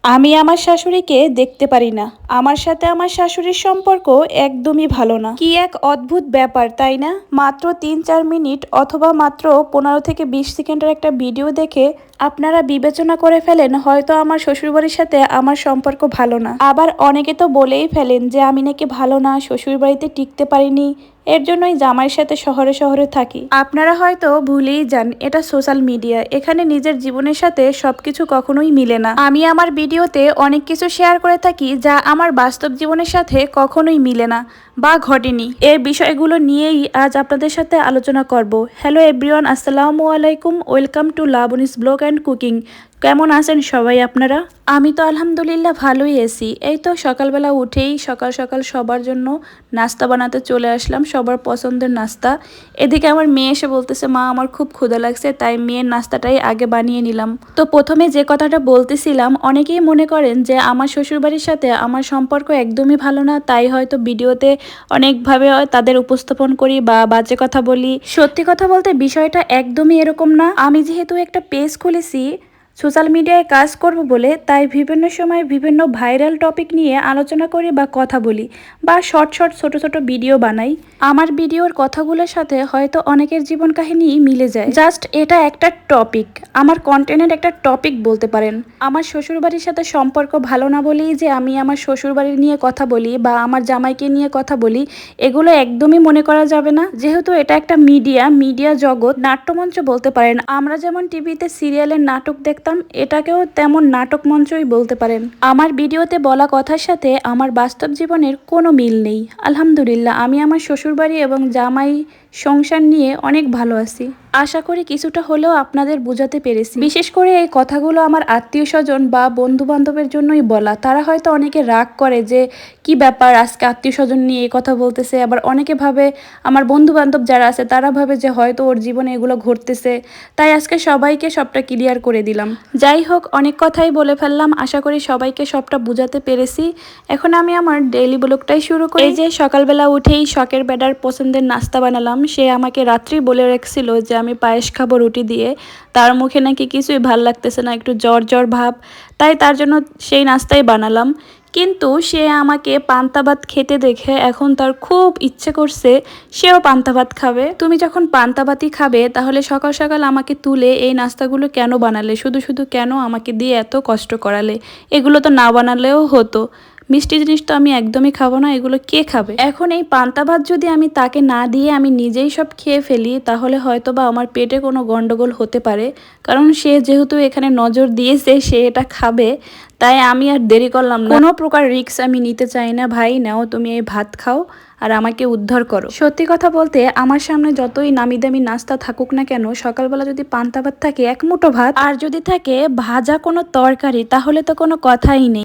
আমি আমার শাশুড়িকে দেখতে পারি না। আমার সাথে আমার শাশুড়ির সম্পর্ক একদমই ভালো না। কি এক অদ্ভুত ব্যাপার, তাই না? মাত্র ৩-৪ মিনিট অথবা মাত্র ১৫ থেকে ২০ সেকেন্ডের একটা ভিডিও দেখে আপনারা বিবেচনা করে ফেলেন হয়তো আমার শ্বশুরবাড়ির সাথে আমার সম্পর্ক ভালো না। আবার অনেকে তো বলেই ফেলেন যে আমি নাকি ভালো না, শ্বশুরবাড়িতে টিকতে পারিনি, এর জন্যই জামাইয়ের সাথে শহরে শহরে থাকি। আপনারা হয়তো ভুলেই যান এটা সোশ্যাল মিডিয়া, এখানে নিজের জীবনের সাথে সবকিছু কখনোই মিলে না। আমি আমার ভিডিওতে অনেক কিছু শেয়ার করে থাকি যা আমার বাস্তব জীবনের সাথে কখনোই মিলে না বা ঘটেনি। এই বিষয়গুলো নিয়েই আজ আপনাদের সাথে আলোচনা করব। হ্যালো এভরিওয়ান, আসসালামু আলাইকুম, welcome to Laboni's blog and cooking. কেমন আছেন সবাই আপনারা? আমি তো আলহামদুলিল্লাহ ভালোই আছি। এই তো সকালবেলা উঠেই সকাল সকাল সবার জন্য নাস্তা বানাতে চলে আসলাম, সবার পছন্দের নাস্তা। এদিকে আমার মেয়ে এসে বলতেছে মা আমার খুব ক্ষুধা লাগছে, তাই মেয়ের নাস্তাটাই আগে বানিয়ে নিলাম। তো প্রথমে যে কথাটা বলতেছিলাম, অনেকেই মনে করেন যে আমার শ্বশুরবাড়ির সাথে আমার সম্পর্ক একদমই ভালো না, তাই হয়তো ভিডিওতে অনেকভাবে তাদের উপস্থাপন করি বা বাজে কথা বলি। সত্যি কথা বলতে বিষয়টা একদমই এরকম না। আমি যেহেতু একটা পেজ খুলেছি সোশ্যাল মিডিয়ায় কাজ করব বলে, তাই বিভিন্ন সময় বিভিন্ন ভাইরাল টপিক নিয়ে আলোচনা করি বা কথা বলি বা শর্ট শর্ট ছোট ছোট ভিডিও বানাই। আমার ভিডিওর কথাগুলোর সাথে হয়তো অনেকের জীবন কাহিনী মিলে যায়। জাস্ট এটা একটা টপিক, আমার কন্টেন্টের একটা টপিক বলতে পারেন। আমার শ্বশুরবাড়ির সাথে সম্পর্ক ভালো না বলেই যে আমি আমার শ্বশুরবাড়ি নিয়ে কথা বলি বা আমার জামাইকে নিয়ে কথা বলি, এগুলো একদমই মনে করা যাবে না। যেহেতু এটা একটা মিডিয়া জগৎ, নাট্যমঞ্চ বলতে পারেন। আমরা যেমন টিভিতে সিরিয়ালের নাটক দেখতাম, এটাকেও তেমন নাটক মঞ্চই বলতে পারেন। আমার ভিডিওতে বলা কথার সাথে আমার বাস্তব জীবনের কোনো মিল নেই। আলহামদুলিল্লাহ আমি আমার শ্বশুরবাড়ি এবং জামাই সংসার নিয়ে অনেক ভালো আছি। আশা করি কিছুটা হলেও আপনাদের বোঝাতে পেরেছি। বিশেষ করে এই কথাগুলো আমার আত্মীয় স্বজন বা বন্ধু বান্ধবের জন্যই বলা। তারা হয়তো অনেকে রাগ করে যে কি ব্যাপার আজকে আত্মীয় স্বজন নিয়ে এই কথা বলতেছে। আবার অনেকে ভাবে, আমার বন্ধু বান্ধব যারা আছে তারা ভাবে যে হয়তো ওর জীবনে এগুলো ঘটতেছে, তাই আজকে সবাইকে সবটা ক্লিয়ার করে দিলাম। যাই হোক, অনেক কথাই বলে ফেললাম, আশা করি সবাইকে সবটা বোঝাতে পেরেছি। এখন আমি আমার ডেইলি ব্লগটাই শুরু করি। এই যে সকালবেলা উঠেই শখের বেডার পছন্দের নাস্তা বানালাম। সে আমাকে রাত্রি বলে রাখছিল যে আমি পায়েস খাবো রুটি দিয়ে, তার মুখে নাকি কিছুই ভাল লাগতেছে না, একটু জ্বর জ্বর ভাব, তাই তার জন্য সেই নাস্তাই বানালাম। কিন্তু সে আমাকে পান্তা ভাত খেতে দেখে এখন তার খুব ইচ্ছে করছে সেও পান্তা ভাত খাবে। তুমি যখন পান্তা ভাতই খাবে তাহলে সকাল সকাল আমাকে তুলে এই নাস্তাগুলো কেন বানালে, শুধু শুধু কেন আমাকে দিয়ে এত কষ্ট করালে? এগুলো তো না বানালেও হতো। মিষ্টি জিনিস তো আমি একদমই খাবো না, এগুলো কে খাবে? এখন এই পান্তা ভাত যদি আমি তাকে না দিয়ে আমি নিজেই সব খেয়ে ফেলি, তাহলে হয়তো বা আমার পেটে কোনো গন্ডগোল হতে পারে। কারণ সে যেহেতু এখানে নজর দিয়েছে সে এটা খাবে, তাই আমি আর দেরি করলাম না। কোনো প্রকার রিস্ক আমি নিতে চাই না। ভাই নাও তুমি এই ভাত খাও আর আমাকে উদ্ধার করো। সত্যি কথা বলতে আমার সামনে যতই নামি দামি নাস্তা থাকুক না কেন, সকালবেলা যদি পান্তা ভাত থাকে এক মুঠো ভাত আর যদি থাকে ভাজা কোনো তরকারি, তাহলে তো কোনো কথাই নেই।